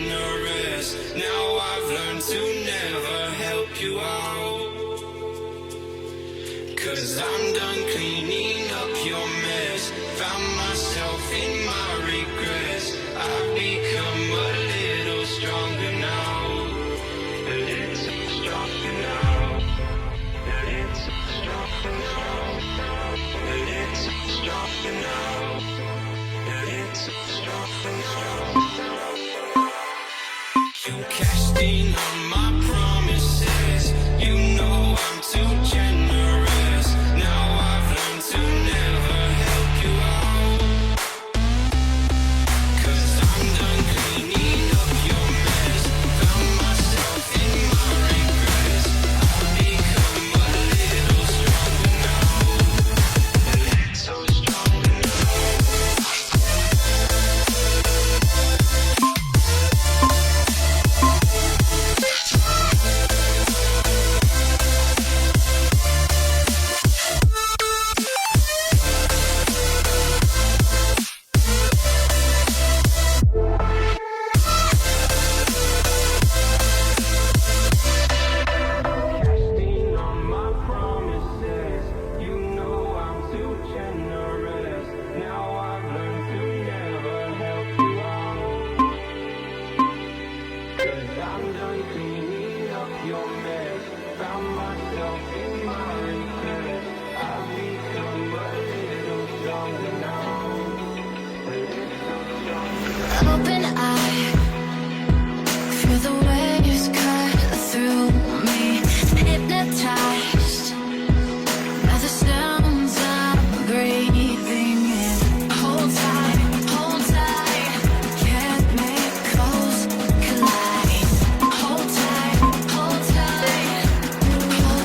generous. Now I've learned to never help you out. 'Cause I'm done cleaning up your mess. Found myself in my regrets. I've become a little stronger now. A little stronger now. A little stronger now. A little stronger now. A little stronger now. You cashed in on my promises. You know I'm too generous. Now I've learned to never help you out. 'Cause I'm done cleaning up your mess. Found myself in my regrets. I've become a little stronger now. A little stronger now. Cashed in on my promises. You know I'm too generous. Now I've learned to never help you out. 'Cause I'm done cleaning up your mess. Found myself in my regrets. I've become a little stronger now. A little stronger now. Open eye, feel the waves cut through me. Hypnotized by the sounds I'm breathing in. Hold tight, chemicals collide. Hold tight, hold tight, hold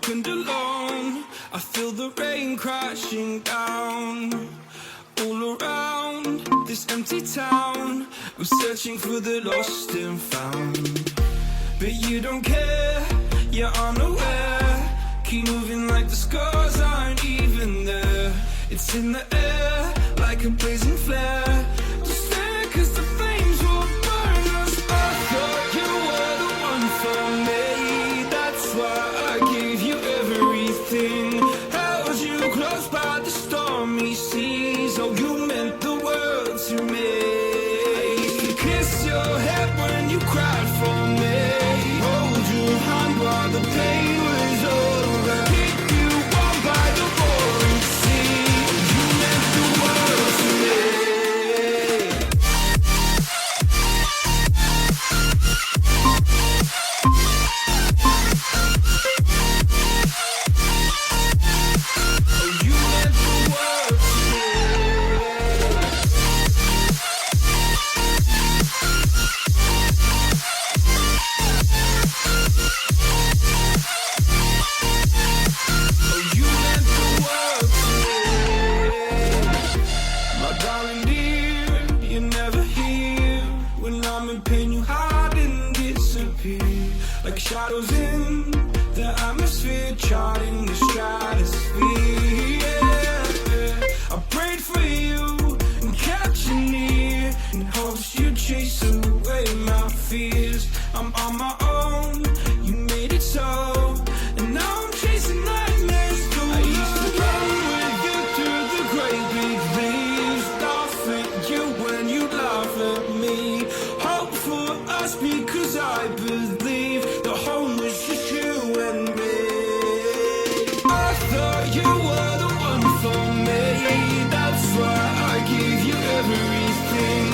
and alone. I feel the rain crashing down all around this empty town. I'm searching for the lost and found, but you don't care, you're unaware. Keep moving like the scars aren't even there. It's in the air like a blazing flare. Just stare 'cause the flames will burn us. I thought you were the one for me. That's why I gave you everything. Held you close by the stormy seas. Oh, you meant the world to me. I used to kiss your head when you cried for me. Hold your hand while the pain was over. Keep you warm by the roaring sea. You meant the world to me. Oh, you meant the world to me. Oh, you meant the world to me. My darling dear, you're never here. When I'm in pain, you hide and disappear. Like shadows in the atmosphere, charting the stratosphere. Yeah. I prayed for you and kept you near, in hopes you'd chase away my fears. I'm on my own, you made it so, and now I'm chasing nightmares too. I used to run with you through the great big leaves, laugh at you when you laugh at me. Hope for us because I believe the home was just you and me. I thought you were the one for me. That's why I gave you everything.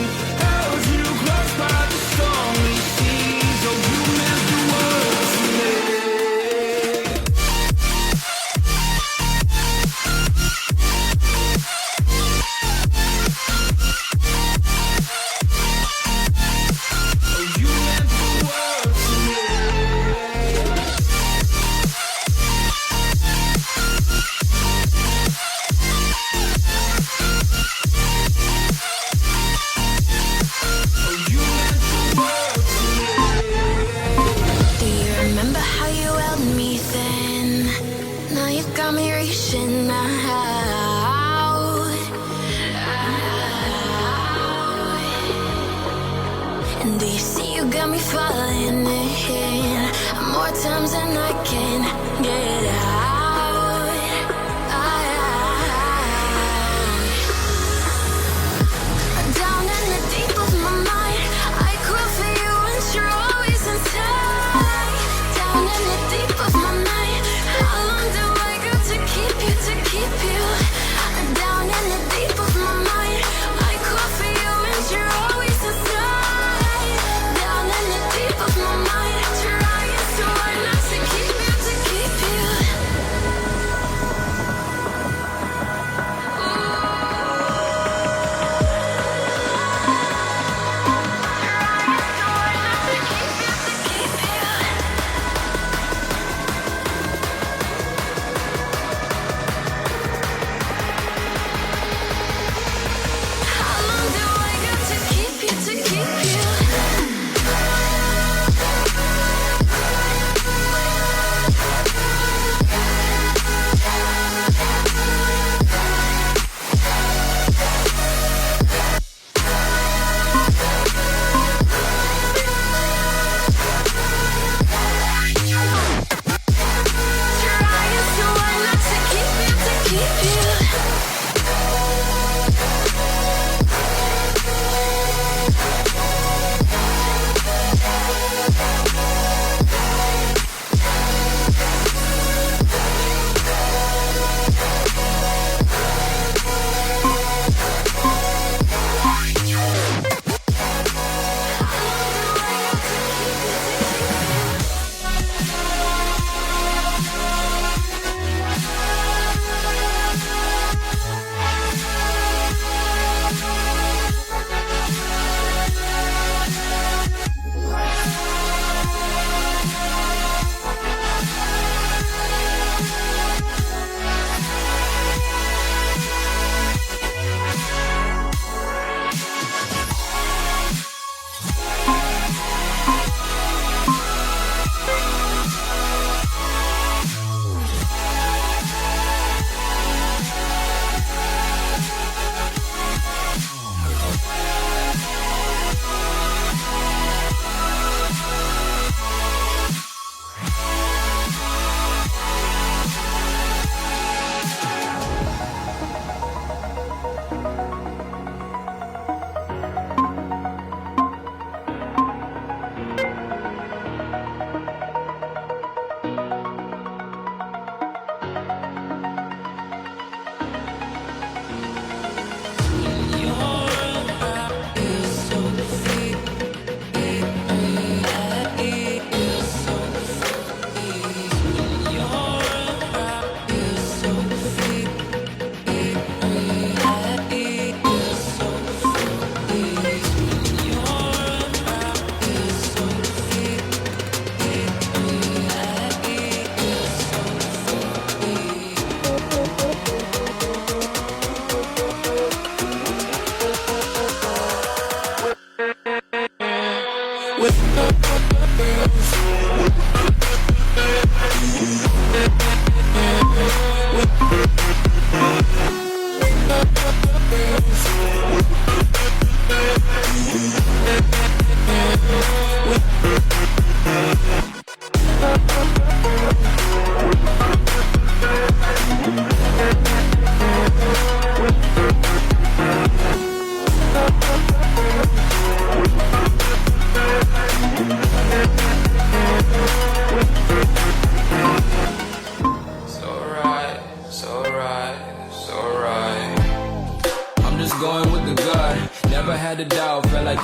Held you close by the stormy seas. Oh, you meant the world to me. Oh, you meant the world to me. Oh, you meant the world to me. Do you remember how you held me then? Now you got me reaching out. And do you see you got me falling in more times than I can get out? Down in the deep of my mind, I crawl for you and you're always inside. Down in the deep of my mind, how long do I got to keep you, to keep you? Down in the deep of my mind, I crawl for you and you're always inside. Down in the deep of my mind, trying so hard not to keep you, to keep you.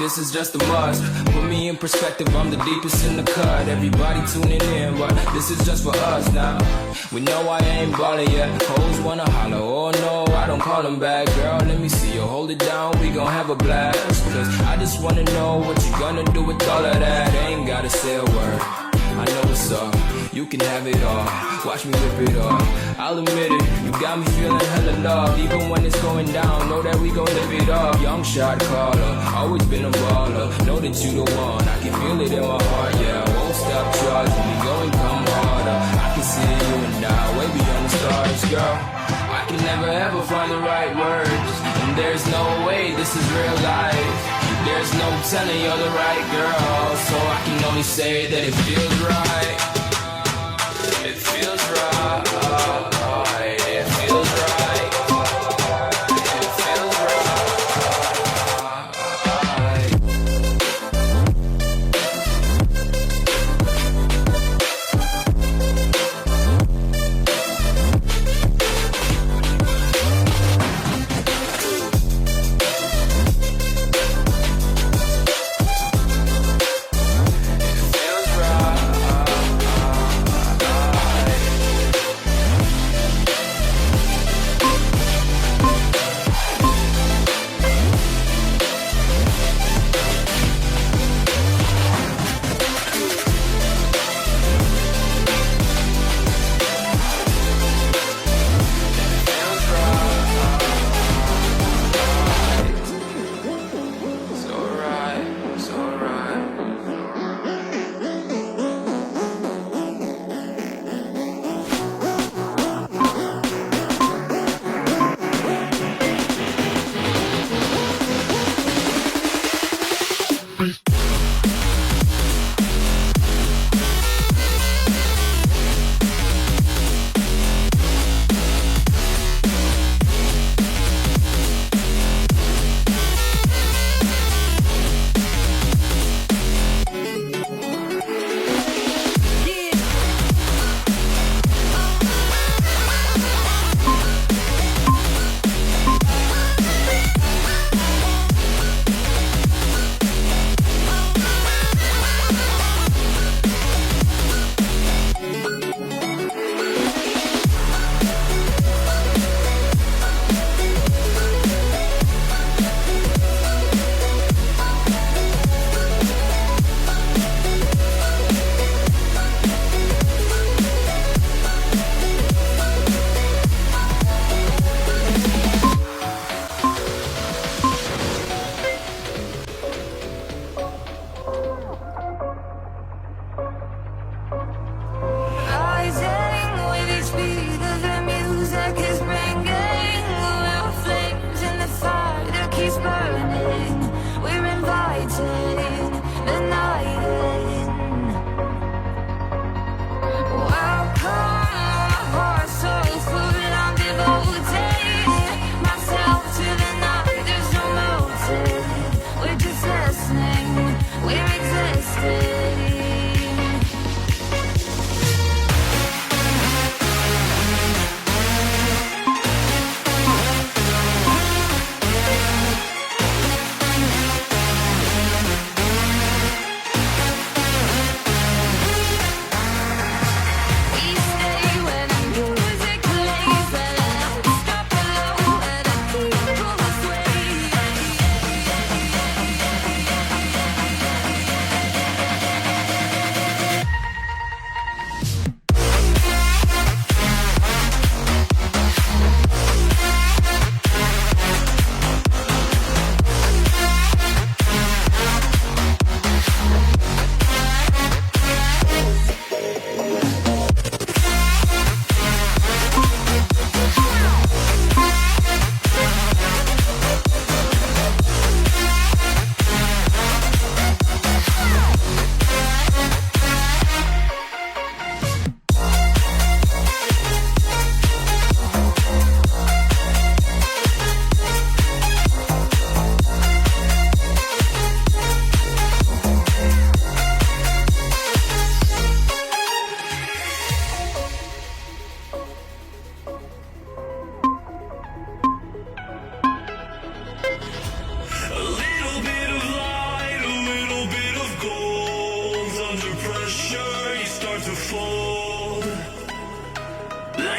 this is just a must. Put me in perspective, I'm the deepest in the cut. Everybody tuning in, but this is just for us now. We know I ain't ballin' yet. Hoes wanna holler, oh no, I don't call them back. Girl, let me see you hold it down, we gon' have a blast. Cause I just wanna know what you gonna do with all of that. Ain't gotta say a word, I know what's up. You can have it all, watch me rip it off. I'll admit it, you got me feeling hella love. Even when it's going down, know that we gon' live it up. Young shot caller, always been a baller. Know that you the one, I can feel it in my heart. Yeah, I won't stop charging me, go and come harder. I can see you and I, way beyond the stars, girl. I can never ever find the right words, and there's no way this is real life. There's no telling you're the right girl, so I can only say that it feels right. It feels right. It feels right. It feels right. It feels right.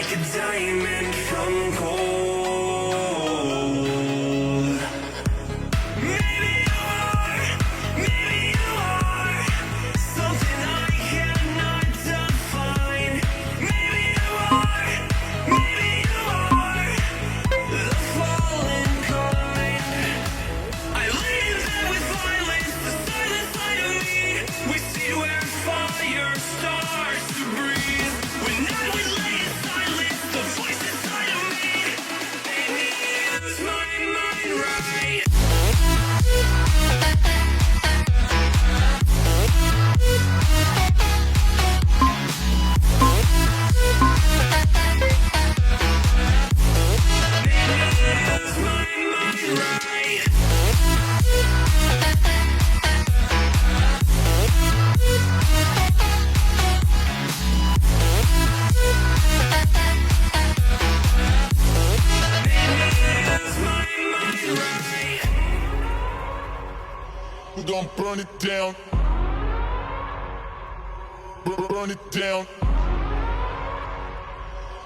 like a diamond from gold. Maybe you are something I cannot define. Maybe you are the fallen kind. I lay in bed with violence, the silent side of me. We see where fire starts to breathe. When I would lay in silence, the voice inside of me made me lose my mind right. We're gonna burn it down. Burn it down.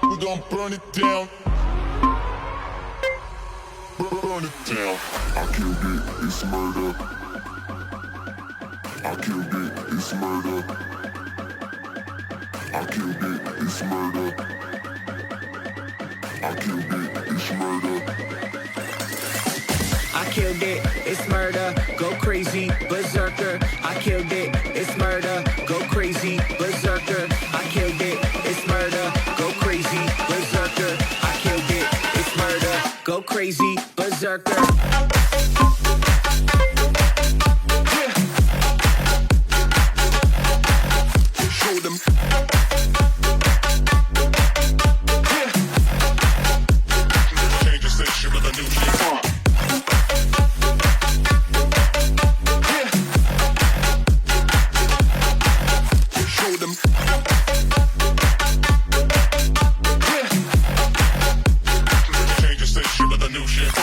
We're gonna burn it down. Burn it down. I killed it, it's murder. I killed it, it's murder. I killed it, it's murder. I killed it, it's murder. I killed it, it's murder, go crazy, berserker. I killed it, it's murder, go crazy, berserker. I killed it, it's murder, go crazy, berserker. I killed it, it's murder, go crazy, berserker. Show them. Change the station with a new shit. Show them. Change the station with a new shit.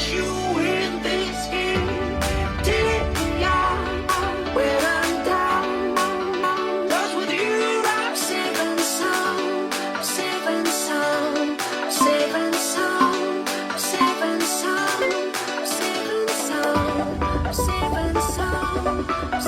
you in this game. Did it, yeah. When I'm down, 'cause with you I'm saving some, I'm saving some, I'm saving some, I'm saving some, I'm saving some, I'm saving some.